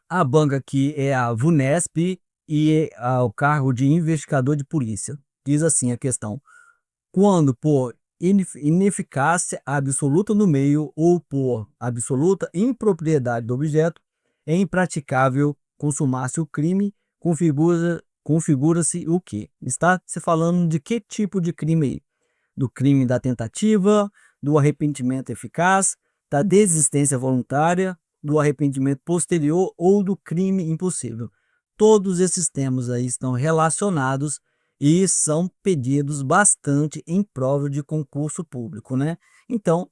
A banca aqui é a VUNESP e o cargo de investigador de polícia. Diz assim a questão: quando por ineficácia absoluta no meio ou por absoluta impropriedade do objeto, é impraticável consumar-se o crime, configura-se o quê? Está se falando de que tipo de crime aí? Do crime da tentativa, do arrependimento eficaz, da desistência voluntária, do arrependimento posterior ou do crime impossível. Todos esses temas aí estão relacionados e são pedidos bastante em prova de concurso público, né? Então,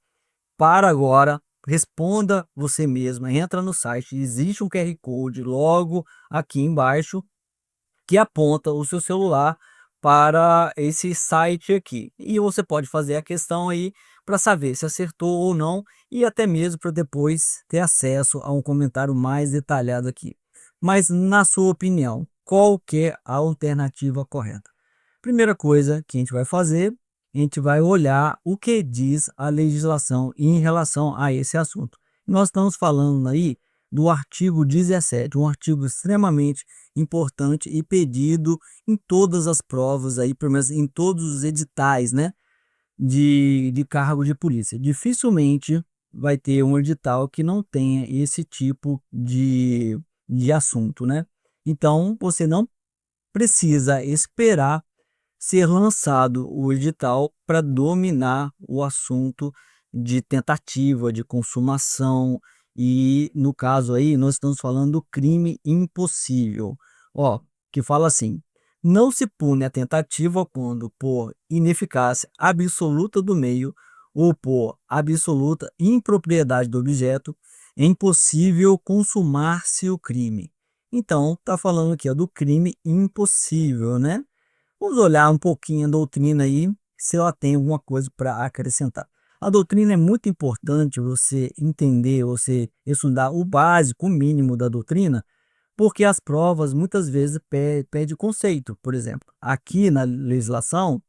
para agora, responda você mesma, entra no site, existe um QR Code logo aqui embaixo que aponta o seu celular para esse site aqui. E você pode fazer a questão aí para saber se acertou ou não e até mesmo para depois ter acesso a um comentário mais detalhado aqui. Mas na sua opinião, qual que é a alternativa correta? Primeira coisa que a gente vai fazer, a gente vai olhar o que diz a legislação em relação a esse assunto. Nós estamos falando aí do artigo 17, um artigo extremamente importante e pedido em todas as provas aí, pelo menos em todos os editais, né, de cargo de polícia. Dificilmente vai ter um edital que não tenha esse tipo de assunto, né? Então, você não precisa esperar ser lançado o edital para dominar o assunto de tentativa de consumação e, no caso aí, nós estamos falando do crime impossível, ó, que fala assim: não se pune a tentativa quando por ineficácia absoluta do meio ou por absoluta impropriedade do objeto é impossível consumar-se o crime. Então, tá falando aqui ó, do crime impossível, né? Vamos olhar um pouquinho a doutrina aí, se ela tem alguma coisa para acrescentar. A doutrina é muito importante você entender, você estudar o básico, o mínimo da doutrina, porque as provas muitas vezes pedem conceito. Por exemplo, aqui na legislação,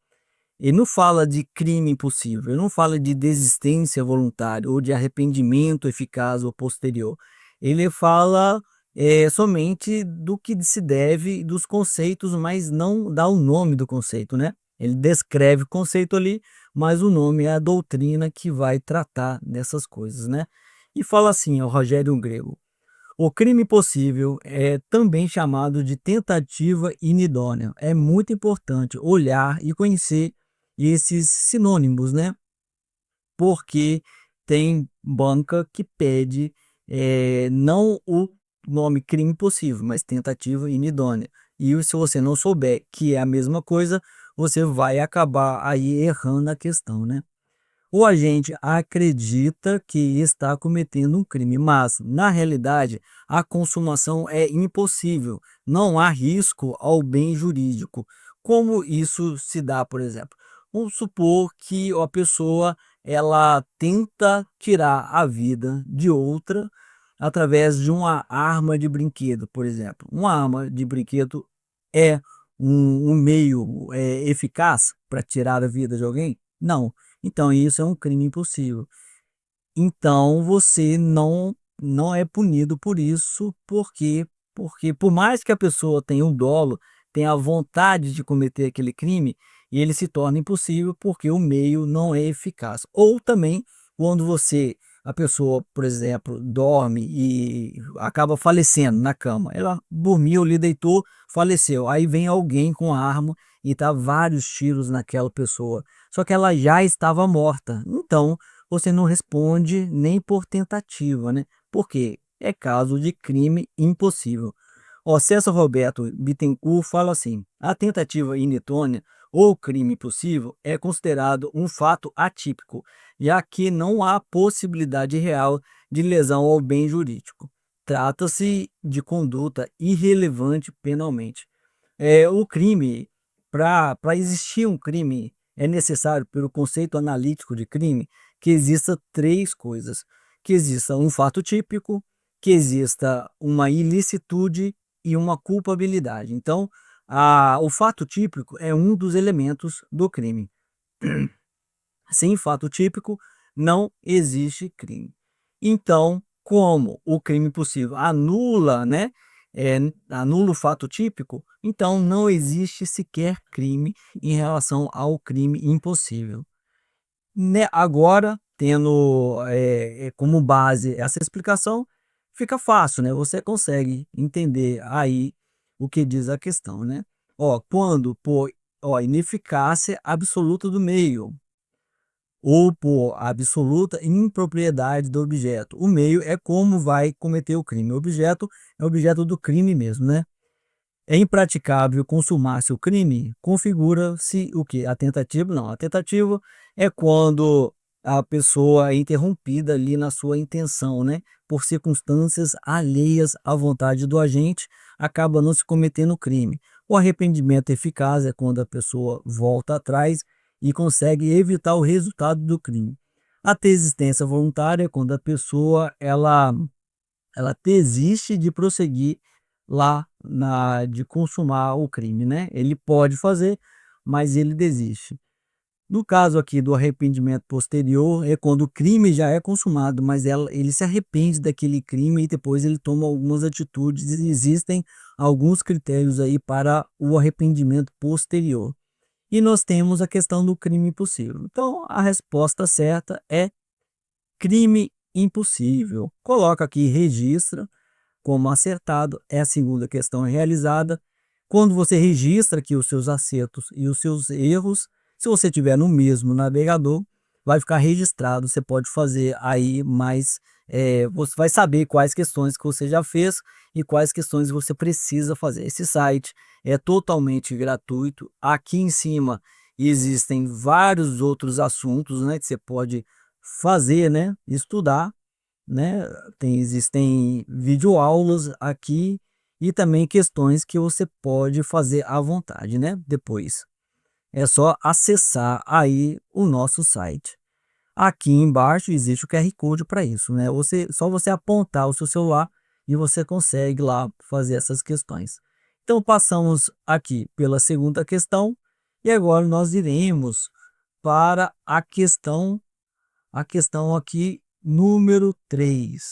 ele não fala de crime impossível, ele não fala de desistência voluntária ou de arrependimento eficaz ou posterior. Ele fala somente do que se deve dos conceitos, mas não dá o nome do conceito, né? Ele descreve o conceito ali, mas o nome é a doutrina que vai tratar dessas coisas, né? E fala assim, o Rogério Grego: o crime possível é também chamado de tentativa inidônea. É muito importante olhar e conhecer esses sinônimos, né? Porque tem banca que pede não o nome crime possível, mas tentativa inidônea. E se você não souber que é a mesma coisa, você vai acabar aí errando a questão, né? O agente acredita que está cometendo um crime, mas, na realidade, a consumação é impossível. Não há risco ao bem jurídico. Como isso se dá, por exemplo? Vamos supor que a pessoa ela tenta tirar a vida de outra através de uma arma de brinquedo, por exemplo. Uma arma de brinquedo é um meio eficaz para tirar a vida de alguém? Não. Então, isso é um crime impossível. Então, você não é punido por isso, porque por mais que a pessoa tenha um dolo, tenha a vontade de cometer aquele crime, ele se torna impossível porque o meio não é eficaz. Ou também, quando a pessoa, por exemplo, dorme e acaba falecendo na cama. Ela dormiu, lhe deitou, faleceu. Aí vem alguém com a arma e dá vários tiros naquela pessoa. Só que ela já estava morta. Então, você não responde nem por tentativa, né? Porque é caso de crime impossível. O César Roberto Bittencourt fala assim: a tentativa initônia ou crime impossível é considerado um fato atípico, já que não há possibilidade real de lesão ao bem jurídico. Trata-se de conduta irrelevante penalmente. O crime, para existir um crime, é necessário, pelo conceito analítico de crime, que exista três coisas: que exista um fato típico, que exista uma ilicitude e uma culpabilidade. Então, o fato típico é um dos elementos do crime. Sem fato típico, não existe crime. Então, como o crime possível anula, né, anula o fato típico, então não existe sequer crime em relação ao crime impossível. Né, agora, tendo, como base essa explicação, fica fácil, né, você consegue entender aí o que diz a questão, né. Ó, quando por, ó, ineficácia absoluta do meio, ou por absoluta impropriedade do objeto. O meio é como vai cometer o crime, o objeto é o objeto do crime mesmo, né. É impraticável consumar-se o crime, configura-se o que? A tentativa? Não, a tentativa é quando a pessoa é interrompida ali na sua intenção, né, por circunstâncias alheias à vontade do agente, acaba não se cometendo o crime. O arrependimento eficaz é quando a pessoa volta atrás e consegue evitar o resultado do crime. A desistência voluntária é quando a pessoa ela desiste de prosseguir lá de consumar o crime, né. Ele pode fazer, mas ele desiste. No caso aqui do arrependimento posterior, é quando o crime já é consumado, mas ele se arrepende daquele crime e depois ele toma algumas atitudes, e existem alguns critérios aí para o arrependimento posterior. E nós temos a questão do crime impossível. Então a resposta certa é crime impossível. Coloca aqui, registra como acertado, é a segunda questão realizada. Quando você registra aqui os seus acertos e os seus erros, se você tiver no mesmo navegador, vai ficar registrado, você pode fazer aí mais, você vai saber quais questões que você já fez e quais questões você precisa fazer. Esse site é totalmente gratuito, aqui em cima existem vários outros assuntos, né, que você pode fazer, né, estudar, né, existem videoaulas aqui e também questões que você pode fazer à vontade, né, depois. É só acessar aí o nosso site. Aqui embaixo existe o QR Code para isso, né, só você apontar o seu celular e você consegue lá fazer essas questões. Então passamos aqui pela segunda questão e agora nós iremos para a questão aqui número 3.